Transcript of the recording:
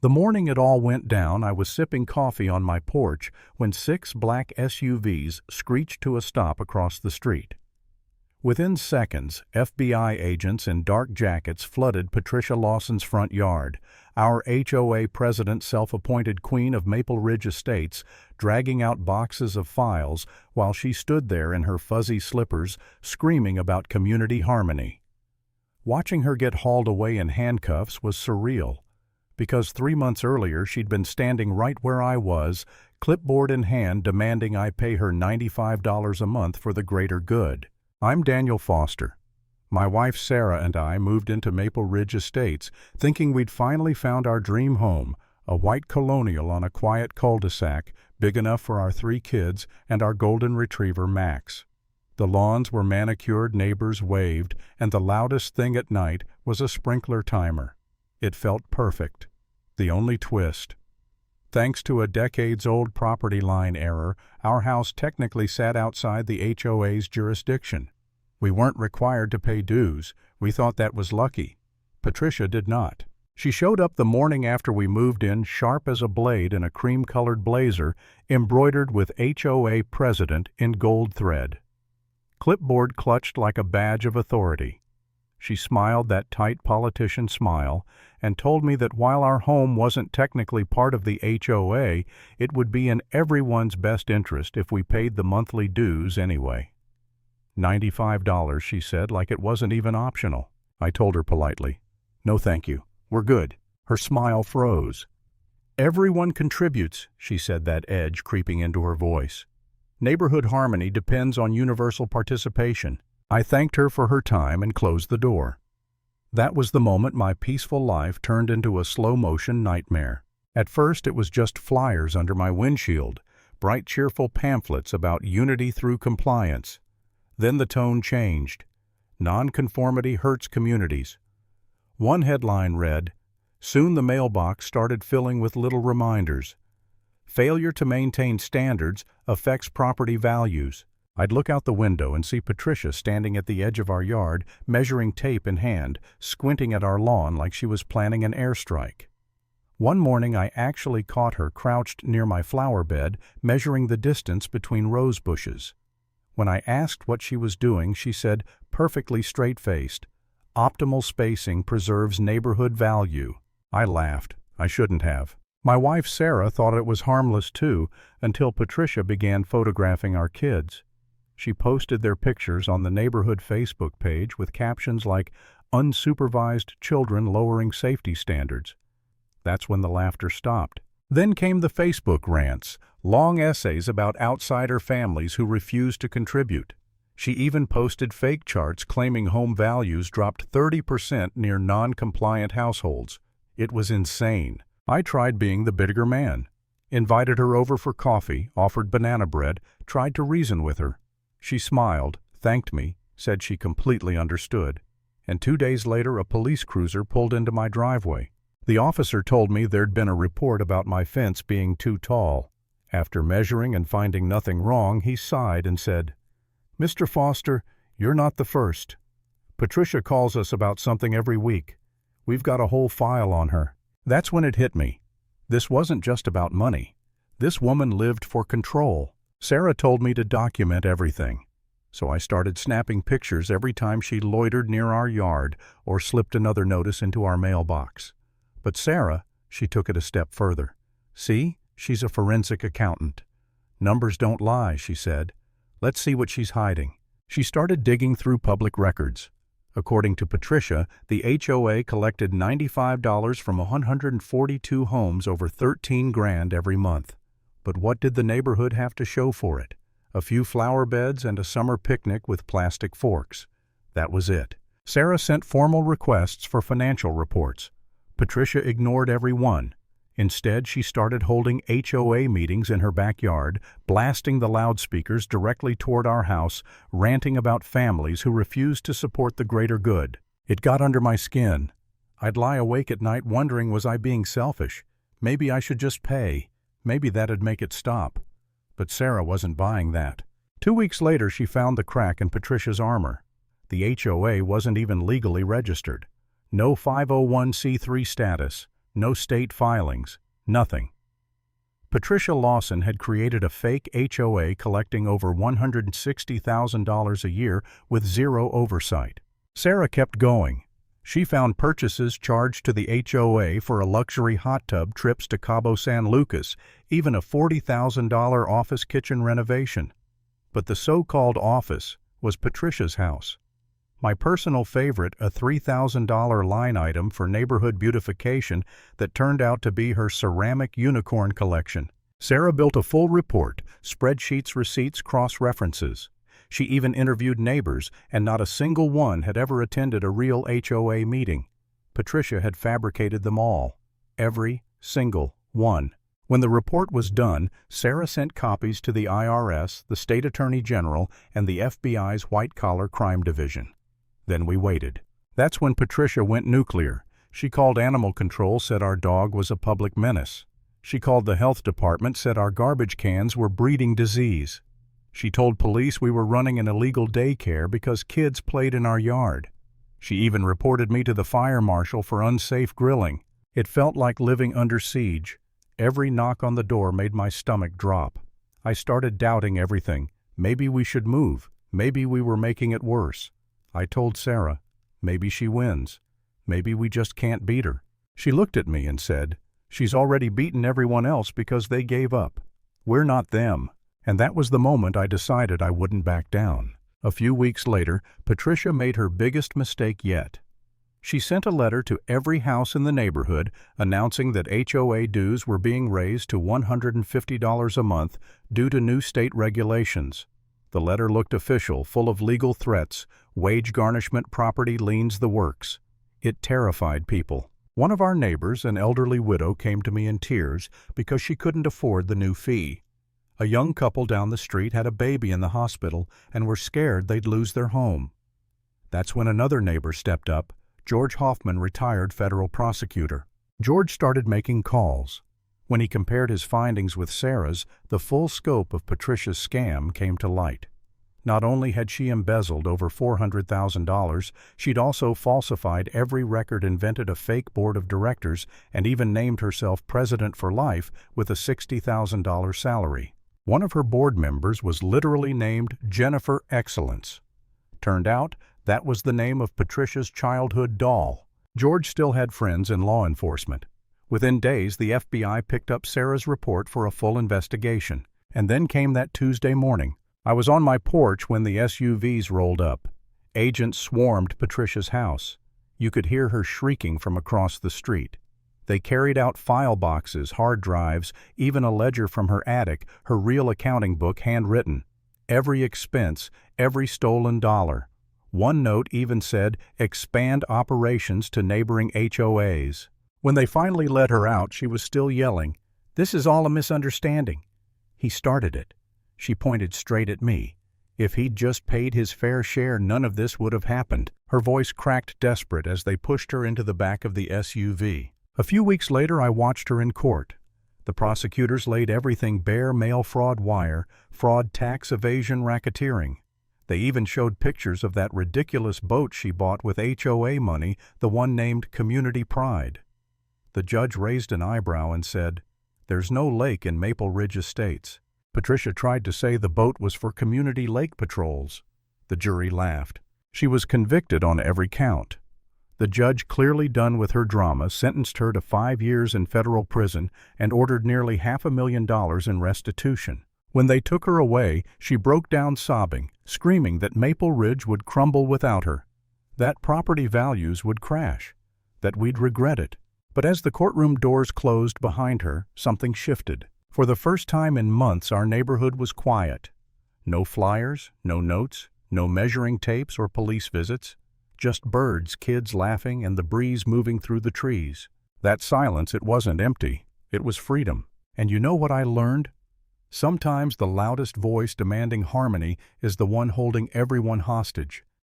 The morning it all went down, I was sipping coffee on my porch when 6 black SUVs screeched to a stop across the street. Within seconds, FBI agents in dark jackets flooded Patricia Lawson's front yard, our HOA president, self-appointed queen of Maple Ridge Estates, dragging out boxes of files while she stood there in her fuzzy slippers, screaming about community harmony. Watching her get hauled away in handcuffs was surreal, because 3 months earlier she'd been standing right where I was, clipboard in hand, demanding I pay her $95 a month for the greater good. I'm Daniel Foster. My wife Sarah and I moved into Maple Ridge Estates thinking we'd finally found our dream home, a white colonial on a quiet cul-de-sac, big enough for our 3 kids and our golden retriever Max. The lawns were manicured, neighbors waved, and the loudest thing at night was a sprinkler timer. It felt perfect. The only twist: thanks to a decades-old property line error, our house technically sat outside the HOA's jurisdiction. We weren't required to pay dues. We thought that was lucky. Patricia did not. She showed up the morning after we moved in, sharp as a blade in a cream-colored blazer, embroidered with HOA President in gold thread. Clipboard clutched like a badge of authority. She smiled that tight politician smile and told me that while our home wasn't technically part of the HOA, it would be in everyone's best interest if we paid the monthly dues anyway. $95, she said, like it wasn't even optional. I told her politely, "No thank you, we're good." Her smile froze. "Everyone contributes," she said, that edge creeping into her voice. "Neighborhood harmony depends on universal participation." I thanked her for her time and closed the door. That was the moment my peaceful life turned into a slow-motion nightmare. At first it was just flyers under my windshield, bright cheerful pamphlets about unity through compliance. Then the tone changed. Nonconformity hurts communities. One headline read, "Soon the mailbox started filling with little reminders. Failure to maintain standards affects property values." I'd look out the window and see Patricia standing at the edge of our yard, measuring tape in hand, squinting at our lawn like she was planning an airstrike. One morning I actually caught her crouched near my flower bed, measuring the distance between rose bushes. When I asked what she was doing, she said, perfectly straight-faced, "Optimal spacing preserves neighborhood value." I laughed. I shouldn't have. My wife Sarah thought it was harmless too, until Patricia began photographing our kids. She posted their pictures on the neighborhood Facebook page with captions like, "Unsupervised children lowering safety standards." That's when the laughter stopped. Then came the Facebook rants, long essays about outsider families who refused to contribute. She even posted fake charts claiming home values dropped 30% near non-compliant households. It was insane. I tried being the bigger man. Invited her over for coffee, offered banana bread, tried to reason with her. She smiled, thanked me, said she completely understood. And 2 days later a police cruiser pulled into my driveway. The officer told me there'd been a report about my fence being too tall. After measuring and finding nothing wrong, he sighed and said, "Mr. Foster, you're not the first. Patricia calls us about something every week. We've got a whole file on her." That's when it hit me. This wasn't just about money. This woman lived for control. Sarah told me to document everything. So I started snapping pictures every time she loitered near our yard or slipped another notice into our mailbox. But Sarah, she took it a step further. "See, she's a forensic accountant. Numbers don't lie," she said. "Let's see what she's hiding." She started digging through public records. According to Patricia, the HOA collected $95 from 142 homes, over $13,000 every month. But what did the neighborhood have to show for it? A few flower beds and a summer picnic with plastic forks. That was it. Sarah sent formal requests for financial reports. Patricia ignored every one. Instead, she started holding HOA meetings in her backyard, blasting the loudspeakers directly toward our house, ranting about families who refused to support the greater good. It got under my skin. I'd lie awake at night wondering, was I being selfish? Maybe I should just pay. Maybe that'd make it stop. But Sarah wasn't buying that. 2 weeks later, she found the crack in Patricia's armor. The HOA wasn't even legally registered. No 501c3 status. no state filings, nothing. Patricia Lawson had created a fake HOA collecting over $160,000 a year with zero oversight. Sarah kept going. She found purchases charged to the HOA for a luxury hot tub, trips to Cabo San Lucas, even a $40,000 office kitchen renovation. But the so-called office was Patricia's house. My personal favorite, a $3,000 line item for neighborhood beautification that turned out to be her ceramic unicorn collection. Sarah built a full report, spreadsheets, receipts, cross-references. She even interviewed neighbors, and not a single one had ever attended a real HOA meeting. Patricia had fabricated them all. Every single one. When the report was done, Sarah sent copies to the IRS, the State Attorney General, and the FBI's White-Collar Crime Division. Then we waited. That's when Patricia went nuclear. She called animal control, said our dog was a public menace. She called the health department, said our garbage cans were breeding disease. She told police we were running an illegal daycare because kids played in our yard. She even reported me to the fire marshal for unsafe grilling. It felt like living under siege. Every knock on the door made my stomach drop. I started doubting everything. Maybe we should move. Maybe we were making it worse. I told Sarah, maybe she wins. Maybe we just can't beat her. She looked at me and said, she's already beaten everyone else because they gave up. We're not them. And that was the moment I decided I wouldn't back down. A few weeks later, Patricia made her biggest mistake yet. She sent a letter to every house in the neighborhood announcing that HOA dues were being raised to $150 a month due to new state regulations. The letter looked official, full of legal threats, wage garnishment, property liens, the works. It terrified people. One of our neighbors, an elderly widow, came to me in tears because she couldn't afford the new fee. A young couple down the street had a baby in the hospital and were scared they'd lose their home. That's when another neighbor stepped up, George Hoffman, retired federal prosecutor. George started making calls. When he compared his findings with Sarah's, the full scope of Patricia's scam came to light. Not only had she embezzled over $400,000, she'd also falsified every record, invented a fake board of directors, and even named herself president for life with a $60,000 salary. One of her board members was literally named Jennifer Excellence. Turned out, that was the name of Patricia's childhood doll. George still had friends in law enforcement. Within days, the FBI picked up Sarah's report for a full investigation. And then came that Tuesday morning. I was on my porch when the SUVs rolled up. Agents swarmed Patricia's house. You could hear her shrieking from across the street. They carried out file boxes, hard drives, even a ledger from her attic, her real accounting book handwritten. Every expense, every stolen dollar. One note even said, expand operations to neighboring HOAs. When they finally let her out, she was still yelling, "This is all a misunderstanding." He started it. She pointed straight at me. If he'd just paid his fair share, none of this would have happened. Her voice cracked desperate as they pushed her into the back of the SUV. A few weeks later, I watched her in court. The prosecutors laid everything bare: mail fraud, wire fraud, tax evasion, racketeering. They even showed pictures of that ridiculous boat she bought with HOA money, the one named Community Pride. The judge raised an eyebrow and said, "There's no lake in Maple Ridge Estates." Patricia tried to say the boat was for community lake patrols. The jury laughed. She was convicted on every count. The judge, clearly done with her drama, sentenced her to 5 years in federal prison and ordered nearly $500,000 in restitution. When they took her away, she broke down sobbing, screaming that Maple Ridge would crumble without her, that property values would crash, that we'd regret it. But as the courtroom doors closed behind her, something shifted. For the first time in months, our neighborhood was quiet. No flyers, no notes, no measuring tapes or police visits. Just birds, kids laughing, and the breeze moving through the trees. That silence, it wasn't empty. It was freedom. And you know what I learned? Sometimes the loudest voice demanding harmony is the one holding everyone hostage.